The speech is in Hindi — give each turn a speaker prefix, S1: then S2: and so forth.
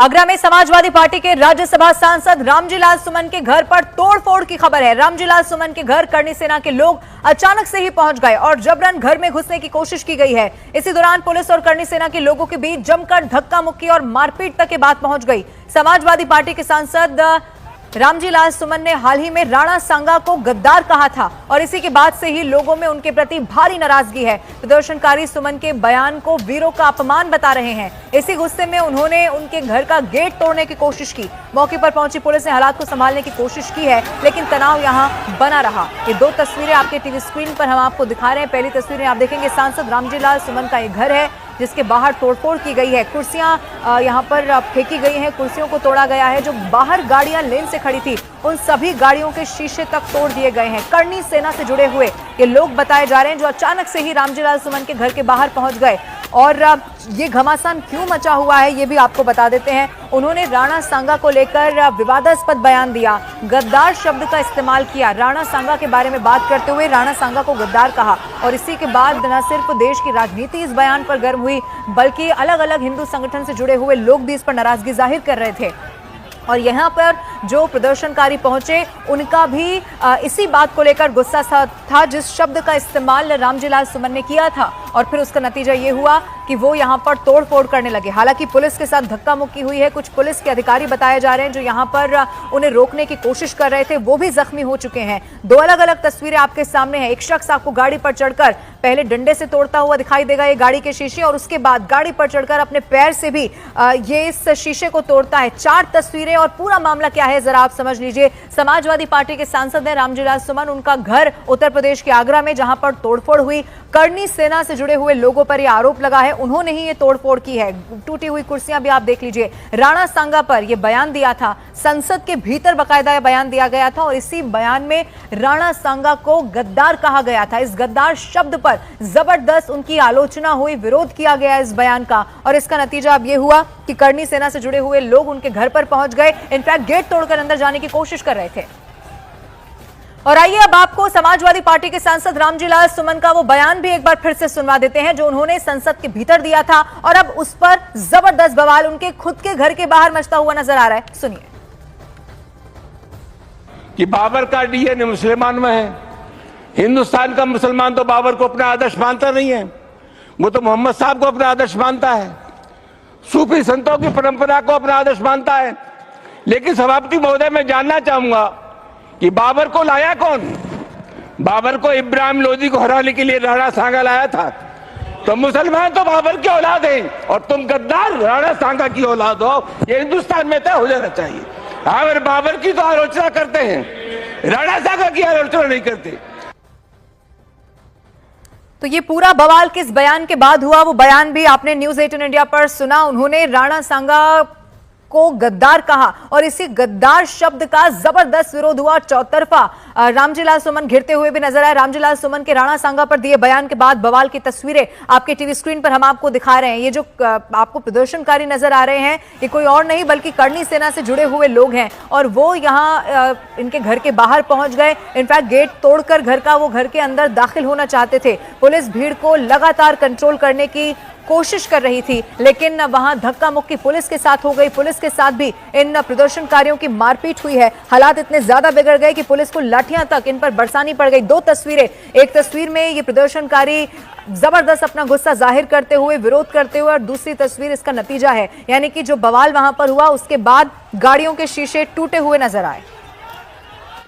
S1: आगरा में समाजवादी पार्टी के राज्यसभा सांसद रामजी लाल सुमन के घर पर तोड़फोड़ की खबर है। रामजी लाल सुमन के घर करणी सेना के लोग अचानक से ही पहुंच गए और जबरन घर में घुसने की कोशिश की गई है। इसी दौरान पुलिस और करणी सेना के लोगों के बीच जमकर धक्का मुक्की और मारपीट तक की बात पहुंच गई। समाजवादी पार्टी के सांसद रामजी लाल सुमन ने हाल ही में राणा सांगा को गद्दार कहा था और इसी के बाद से ही लोगों में उनके प्रति भारी नाराजगी है। प्रदर्शनकारी सुमन के बयान को वीरों का अपमान बता रहे हैं। इसी गुस्से में उन्होंने उनके घर का गेट तोड़ने की कोशिश की। मौके पर पहुंची पुलिस ने हालात को संभालने की कोशिश की है, लेकिन तनाव यहां बना रहा। ये दो तस्वीरें आपके टीवी स्क्रीन पर हम आपको दिखा रहे हैं। पहली तस्वीरें आप देखेंगे, सांसद रामजी लाल सुमन का ये घर है जिसके बाहर तोड़फोड़ की गई है। कुर्सियां यहां पर फेंकी गई हैं, कुर्सियों को तोड़ा गया है। जो बाहर गाड़ियां लेन से खड़ी थी उन सभी गाड़ियों के शीशे तक तोड़ दिए गए हैं। करणी सेना से जुड़े हुए ये लोग बताए जा रहे हैं जो अचानक से ही रामजी लाल सुमन के घर के बाहर पहुंच गए। और ये घमासान क्यों मचा हुआ है ये भी आपको बता देते हैं। उन्होंने राणा सांगा को लेकर विवादास्पद बयान दिया, गद्दार शब्द का इस्तेमाल किया। राणा सांगा के बारे में बात करते हुए राणा सांगा को गद्दार कहा और इसी के बाद न सिर्फ देश की राजनीति इस बयान पर गर्म हुई, बल्कि अलग अलग हिंदू संगठन से जुड़े हुए लोग भी इस पर नाराजगी जाहिर कर रहे थे। और यहाँ पर जो प्रदर्शनकारी पहुंचे उनका भी इसी बात को लेकर गुस्सा था जिस शब्द का इस्तेमाल रामजी लाल सुमन ने किया था, और फिर उसका नतीजा ये हुआ कि वो यहाँ पर तोड़फोड़ करने लगे। हालांकि पुलिस के साथ धक्का मुक्की हुई है। कुछ पुलिस के अधिकारी बताए जा रहे हैं जो यहाँ पर उन्हें रोकने की कोशिश कर रहे थे, वो भी जख्मी हो चुके हैं। दो अलग अलग तस्वीरें आपके सामने हैं। एक शख्स आपको गाड़ी पर चढ़कर पहले डंडे से तोड़ता हुआ दिखाई देगा ये गाड़ी के शीशे, और उसके बाद गाड़ी पर चढ़कर अपने पैर से भी ये इस शीशे को तोड़ता है। 4 तस्वीरें और पूरा मामला क्या है जरा आप समझ लीजिए। समाजवादी पार्टी के सांसद हैं रामजी लाल सुमन, उनका घर उत्तर प्रदेश के आगरा में जहां पर तोड़फोड़ हुई। करणी सेना से जुड़े हुए लोगों पर यह आरोप लगा है, उन्होंने ही ये तोड़फोड़ की है। टूटी हुई कुर्सियां भी आप देख लीजिए। राणा सांगा पर यह बयान दिया था, संसद के भीतर बाकायदा बयान दिया गया था और इसी बयान में राणा सांगा को गद्दार कहा गया था। इस गद्दार शब्द पर जबरदस्त उनकी आलोचना हुई, विरोध किया गया इस बयान का, और इसका नतीजा अब यह हुआ कि करणी सेना से जुड़े हुए लोग उनके घर पर पहुंच गए। इनफैक्ट गेट तोड़कर अंदर जाने की कोशिश कर रहे थे। और आइए अब आपको समाजवादी पार्टी के सांसद रामजी लाल सुमन का वो बयान भी एक बार फिर से सुनवा देते हैं जो उन्होंने संसद के भीतर दिया था, और अब उस पर जबरदस्त बवाल उनके खुद के घर के बाहर मचता हुआ नजर आ रहा है। सुनिए।
S2: कि बाबर का डीएनए मुसलमान में है। हिंदुस्तान का मुसलमान तो बाबर को अपना आदर्श मानता नहीं है, वो तो मोहम्मद साहब को अपना आदर्श मानता है, सूफी संतों की परंपरा को अपना आदर्श मानता है। लेकिन सभापति महोदय, मैं जानना चाहूंगा कि बाबर को लाया कौन? बाबर को इब्राहिम लोदी को हराने के लिए राणा सांगा लाया था। तो मुसलमान तो बाबर की औलाद हैं और तुम गद्दार राणा सांगा की औलाद हो, ये हिंदुस्तान में तय हो जाना चाहिए। अगर बाबर की तो आलोचना करते हैं, राणा सांगा की आलोचना नहीं करते।
S1: तो ये पूरा बवाल किस बयान के बाद हुआ, वो बयान भी आपने न्यूज 18 इंडिया पर सुना। उन्होंने राणा सांगा को गद्दार कहा और इसी गद्दार शब्द का जबरदस्त विरोध हुआ। चौतरफा रामजी लाल सुमन घिरते हुए भी नजर आए। रामजी लाल सुमन के राणा सांगा पर दिए बयान के बाद बवाल की तस्वीरें आपके टीवी स्क्रीन पर हम आपको दिखा रहे हैं। ये जो आपको प्रदर्शनकारी नजर आ रहे हैं ये कोई और नहीं बल्कि करणी सेना से जुड़े हुए लोग हैं, और वो यहाँ इनके घर के बाहर पहुंच गए। इनफैक्ट गेट तोड़कर वो घर के अंदर दाखिल होना चाहते थे। पुलिस भीड़ को लगातार कंट्रोल करने की कोशिश कर रही थी, लेकिन वहां धक्का मुक्की पुलिस के साथ हो गई। पुलिस के साथ भी इन प्रदर्शनकारियों की मारपीट हुई है। हालात इतने ज्यादा बिगड़ गए कि पुलिस को लाठियां तक इन पर बरसानी पड़ गई। 2 तस्वीरें, एक तस्वीर में ये प्रदर्शनकारी जबरदस्त अपना गुस्सा जाहिर करते हुए, विरोध करते हुए, और दूसरी तस्वीर इसका नतीजा है, यानी कि जो बवाल वहां पर हुआ उसके बाद गाड़ियों के शीशे टूटे हुए नजर आए।